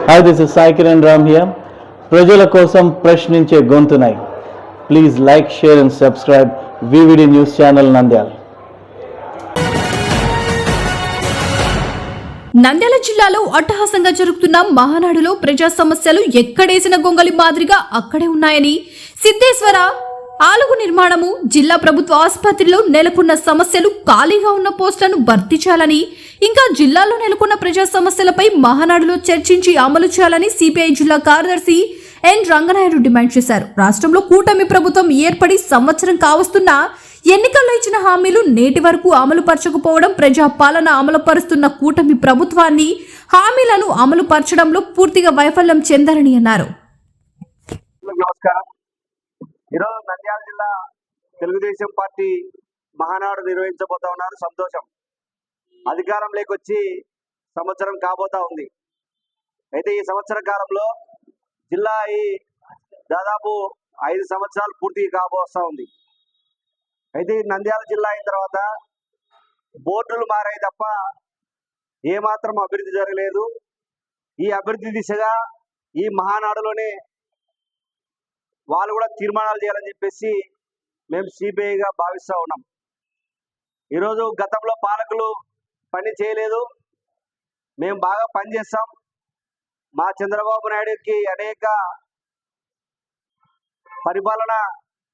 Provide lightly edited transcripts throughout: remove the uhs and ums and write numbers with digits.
Hi, this is Sai Kiran Ram here. ప్రజల కోసం ప్రశ్నించే గొంతునై please like, share and subscribe VVD news channel Nandyal. Nandyal జిల్లాలో అట్టహాసంగా జరుగుతున్న మహానాడులో ప్రజా సమస్యలు ఎక్కడేసిన గొంగలి మాదిరిగా అక్కడే ఉన్నాయని, సిద్ధేశ్వర ఆలుగు నిర్మాణము, జిల్లా ప్రభుత్వ ఆసుపత్రిలో నెలకొన్న సమస్యలు, ఖాళీగా ఉన్న పోస్టులను భర్తీ చేయాలని, ఇంకా జిల్లాలో నెలకొన్న ప్రజా సమస్యలపై మహానాడులో చర్చించి అమలు చేయాలని సిపిఐ జిల్లా కార్యదర్శి ఎన్ రంగనాయుడు డిమాండ్ చేశారు. రాష్ట్రంలో కూటమి ప్రభుత్వం ఏర్పడి సంవత్సరం కావస్తున్నా ఎన్నికల్లో ఇచ్చిన హామీలు నేటి వరకు అమలు పరచకపోవడం, ప్రజా పాలన అమలు పరుస్తున్న కూటమి ప్రభుత్వాన్ని హామీలను అమలు పరచడంలో పూర్తిగా వైఫల్యం చెందారని అన్నారు. నమస్కారం. ఈరోజు నంద్యాల జిల్లా తెలుగుదేశం పార్టీ మహానాడు నిర్వహించబోతా ఉన్నారు. సంతోషం. అధికారంలోకి వచ్చి సంవత్సరం కాబోతా ఉంది. అయితే ఈ సంవత్సర కాలంలో జిల్లా దాదాపు 5 సంవత్సరాలు పూర్తి కాబోతా ఉంది. అయితే నంద్యాల జిల్లా అయిన తర్వాత బోర్డులు మారాయి తప్ప ఏమాత్రం అభివృద్ధి జరగలేదు. ఈ అభివృద్ధి దిశగా ఈ మహానాడులోనే వాళ్ళు కూడా తీర్మానాలు చేయాలని చెప్పేసి మేము సిపిఐగా భావిస్తూ ఉన్నాం. ఈరోజు గతంలో పాలకులు పని చేయలేదు, మేము బాగా పనిచేస్తాం, మా చంద్రబాబు నాయుడుకి అనేక పరిపాలన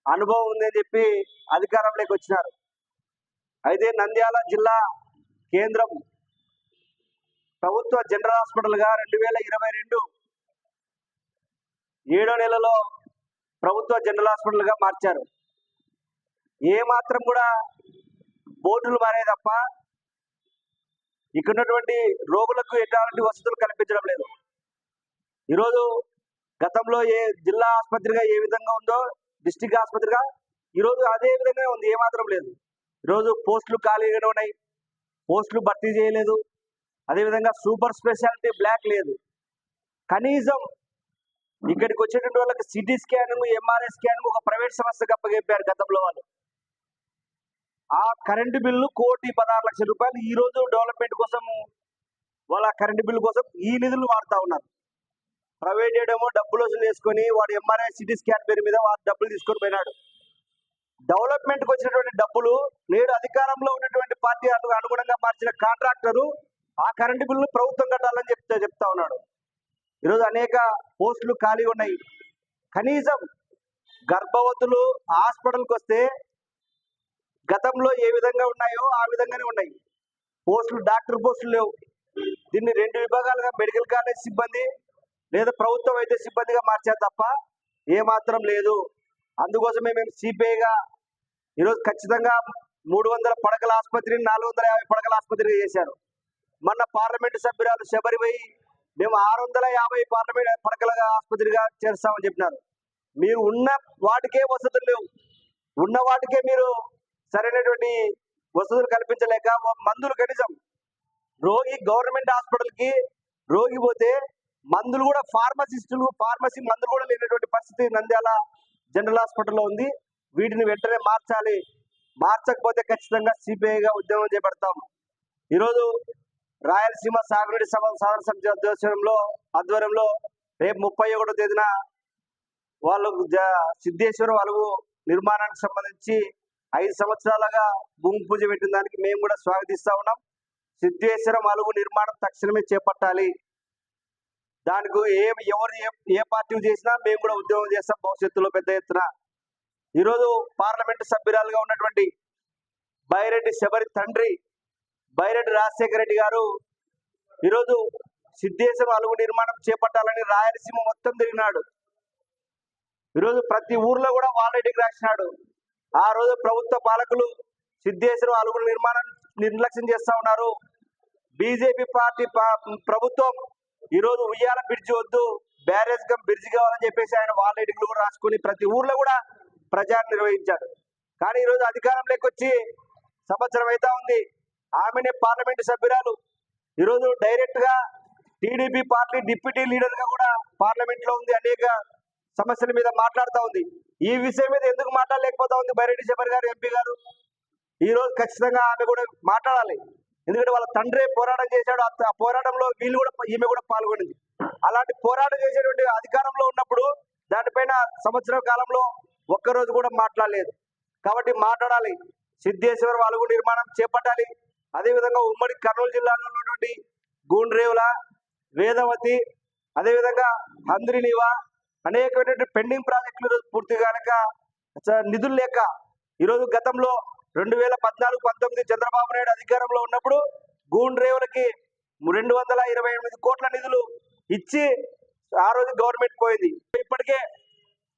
అనుభవం ఉందని చెప్పి అధికారంలోకి వచ్చినారు. అయితే నంద్యాల జిల్లా కేంద్రం ప్రభుత్వ జనరల్ హాస్పిటల్గా 2022 7వ నెలలో ప్రభుత్వ జనరల్ హాస్పిటల్గా మార్చారు. ఏ మాత్రం కూడా బోర్డులు మారే తప్ప ఇక్కడ ఉన్నటువంటి రోగులకు ఎటువంటి వసతులు కల్పించడం లేదు. ఈరోజు గతంలో జిల్లా ఆసుపత్రిగా ఏ విధంగా ఉందో డిస్టిక్ ఆసుపత్రిగా ఈరోజు అదే విధంగా ఉంది, ఏమాత్రం లేదు. ఈరోజు పోస్టులు ఖాళీగానే ఉన్నాయి, పోస్టులు భర్తీ చేయలేదు. అదేవిధంగా సూపర్ స్పెషాలిటీ బ్లాక్ లేదు. కనీసం ఇక్కడికి వచ్చేటువంటి వాళ్ళకి సిటీ స్కానింగ్, ఎంఆర్ఐ స్కానింగ్ ఒక ప్రైవేట్ సంస్థకు అప్పగెప్పారు గతంలో వాళ్ళు. ఆ కరెంటు బిల్లు 1,16,00,000 రూపాయలు ఈ రోజు డెవలప్మెంట్ కోసం వాళ్ళ కరెంటు బిల్లు కోసం ఈ నిధులు వాడుతూ ఉన్నారు. ప్రైవేట్ ఏమో డబ్బులు వసూలు చేసుకొని వాడు ఎంఆర్ఐ సిటీ స్కాన్ పేరు మీద వాడు డబ్బులు తీసుకొని పోయినాడు. డెవలప్మెంట్కి వచ్చినటువంటి డబ్బులు నేడు అధికారంలో ఉన్నటువంటి పార్టీ అనుగుణంగా మార్చిన కాంట్రాక్టరు ఆ కరెంటు బిల్లు ప్రభుత్వం కట్టాలని చెప్తా ఉన్నాడు. ఈరోజు అనేక పోస్టులు ఖాళీ ఉన్నాయి. కనీసం గర్భవతులు హాస్పిటల్కి వస్తే గతంలో ఏ విధంగా ఉన్నాయో ఆ విధంగానే ఉన్నాయి. పోస్టులు, డాక్టర్ పోస్టులు లేవు. దీన్ని 2 విభాగాలుగా మెడికల్ కాలేజ్ సిబ్బంది లేదా ప్రభుత్వ వైద్య సిబ్బందిగా మార్చారు తప్ప ఏమాత్రం లేదు. అందుకోసమే మేము సిపిఐగా ఈరోజు ఖచ్చితంగా 300 పడకల ఆసుపత్రిని 450 పడకల ఆసుపత్రిగా చేశారు. మొన్న పార్లమెంటు సభ్యురాలు శబరిపోయి మేము 650 పార్లమెంట్ పడకల ఆసుపత్రిగా చేస్తామని చెప్పినారు. మీరు ఉన్న వాటికే వసతులు లేవు, ఉన్న వాటికే మీరు సరైనటువంటి వసతులు కల్పించలేక మందులు, కనీసం రోగి గవర్నమెంట్ హాస్పిటల్కి రోగి పోతే మందులు కూడా ఫార్మసీ మందులు కూడా లేనటువంటి పరిస్థితి నంద్యాల జనరల్ హాస్పిటల్లో ఉంది. వీటిని వెంటనే మార్చాలి. మార్చకపోతే ఖచ్చితంగా సిపిఐగా ఉద్యమం చేపడతాం. ఈరోజు రాయలసీమ సాగునీటి సాధన సమితి ఆధ్వర్యంలో రేపు 31వ తేదీన వాళ్ళు సిద్ధేశ్వరం అలుగు నిర్మాణానికి సంబంధించి 5 సంవత్సరాలుగా భూమి పూజ పెట్టిన దానికి మేము కూడా స్వాగతిస్తా ఉన్నాం. సిద్ధేశ్వరం అలుగు నిర్మాణం తక్షణమే చేపట్టాలి. దానికి ఏ పార్టీ చేసినా మేము కూడా ఉద్యోగం చేస్తాం భవిష్యత్తులో పెద్ద ఎత్తున. ఈరోజు పార్లమెంటు సభ్యురాలుగా ఉన్నటువంటి బైరెడ్డి శబరి తండ్రి బైరెడ్డి రాజశేఖర రెడ్డి గారు ఈరోజు సిద్ధేశ్వరం అలుగు నిర్మాణం చేపట్టాలని రాయలసీమ మొత్తం తిరిగినాడు. ఈరోజు ప్రతి ఊర్లో కూడా వాల్రెడ్డికి రాసినాడు. ఆ రోజు ప్రభుత్వ పాలకులు సిద్ధేశ్వరం అలుగు నిర్మాణం నిర్లక్ష్యం చేస్తా ఉన్నారు. బీజేపీ పార్టీ ప్రభుత్వం ఈరోజు ఉయ్యాల బ్రిడ్జి వద్దు, బ్యారేజ్ కమ్ బ్రిడ్జి కావాలని చెప్పేసి ఆయన వాల్రెడ్డిలు కూడా రాసుకుని ప్రతి ఊర్లో కూడా ప్రచారం నిర్వహించాడు. కానీ ఈరోజు అధికారంలోకి వచ్చి సంవత్సరం అవుతా ఉంది. ఆమెనే పార్లమెంటు సభ్యురాలు ఈరోజు డైరెక్ట్ గా టీడీపీ పార్టీ డిప్యూటీ లీడర్ గా కూడా పార్లమెంట్ లో ఉంది. అనేక సమస్యల మీద మాట్లాడుతూ ఉంది. ఈ విషయం మీద ఎందుకు మాట్లాడలేకపోతా ఉంది బైరెడ్డి శబరి గారు, ఎంపీ గారు? ఈ రోజు ఖచ్చితంగా ఆమె కూడా మాట్లాడాలి. ఎందుకంటే వాళ్ళ తండ్రి పోరాటం చేశాడు. ఆ పోరాటంలో ఈమె కూడా పాల్గొనింది. అలాంటి పోరాటం చేసేటువంటి అధికారంలో ఉన్నప్పుడు దానిపైన సంవత్సర కాలంలో ఒక్కరోజు కూడా మాట్లాడలేదు. కాబట్టి మాట్లాడాలి. సిద్ధేశ్వర వాలుగు నిర్మాణం చేపట్టాలి. అదేవిధంగా ఉమ్మడి కర్నూలు జిల్లాలో ఉన్నటువంటి గూండ్రేవుల, వేదవతి, అదేవిధంగా హంద్రినివా అనేకమైనటువంటి పెండింగ్ ప్రాజెక్టులు పూర్తి కనుక నిధులు లేక ఈరోజు గతంలో 2014-19 చంద్రబాబు నాయుడు అధికారంలో ఉన్నప్పుడు గూండ్రేవులకి 228 కోట్ల నిధులు ఇచ్చి ఆ రోజు గవర్నమెంట్ పోయింది. ఇప్పటికే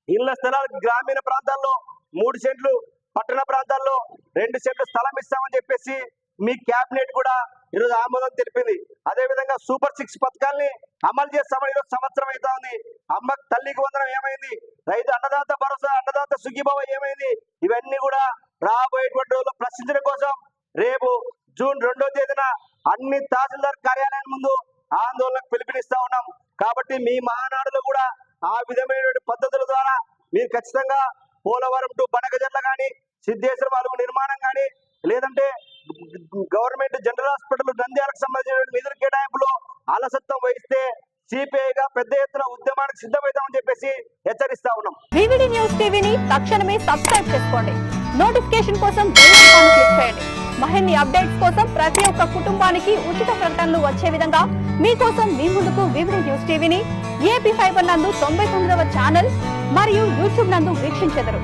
ఇళ్ల స్థలాలు గ్రామీణ ప్రాంతాల్లో 3 సెంట్లు, పట్టణ ప్రాంతాల్లో 2 సెంట్లు స్థలం ఇస్తామని చెప్పేసి మీ క్యాబినెట్ కూడా ఈరోజు ఆమోదం తెలిపింది. అదేవిధంగా సూపర్ 6 పథకాల్ని అమలు చేస్తామని ఈరోజు సంవత్సరం అవుతా ఉంది. అమ్మ తల్లికి వందనం ఏమైంది? రైతు అన్నదాత భరోసా, అన్నదాత సుఖీభవ ఏమైంది? ఇవన్నీ కూడా రాబోయేటువంటి రోజుల్లో ప్రశ్నించడం కోసం రేపు జూన్ 2వ తేదీన అన్ని తహసీల్దార్ కార్యాలయం ముందు ఆందోళనకు పిలుపునిస్తా ఉన్నాం. కాబట్టి మీ మహానాడులో కూడా ఆ విధమైనటువంటి పద్ధతుల ద్వారా మీరు ఖచ్చితంగా పోలవరం టు బనకజర్ల కానీ, సిద్ధేశ్వర వాలుగు నిర్మాణం కానీ, లేదంటే గవర్నమెంట్ జనరల్ హాస్పిటల్ నంద్యాలకు సంబంధించిన నిధుల కేటాయింపులో అలసత్వం వహిస్తే సిపిఐగా పెద్ద ఎత్తున ఉద్యమానికి సిద్ధమవుతామని చెప్పేసి హెచ్చరిస్తా ఉన్నాం. వివిడి న్యూస్ టీవీని తక్షణమే సబ్స్క్రైబ్ చేసుకోండి. నోటిఫికేషన్ కోసం బెల్ ఐకాన్ క్లిక్ చేయండి. మరిన్ని అప్డేట్స్ కోసం ప్రతి ఒక్క కుటుంబానికి ఉచిత ప్రకటనలు వచ్చే విధంగా మీకోసం మీ ముందుకు వివిడి న్యూస్ టీవీని ఏపీ ఫైబర్ నందు 99వ ఛానల్ మరియు యూట్యూబ్ నందు వీక్షించెదరు.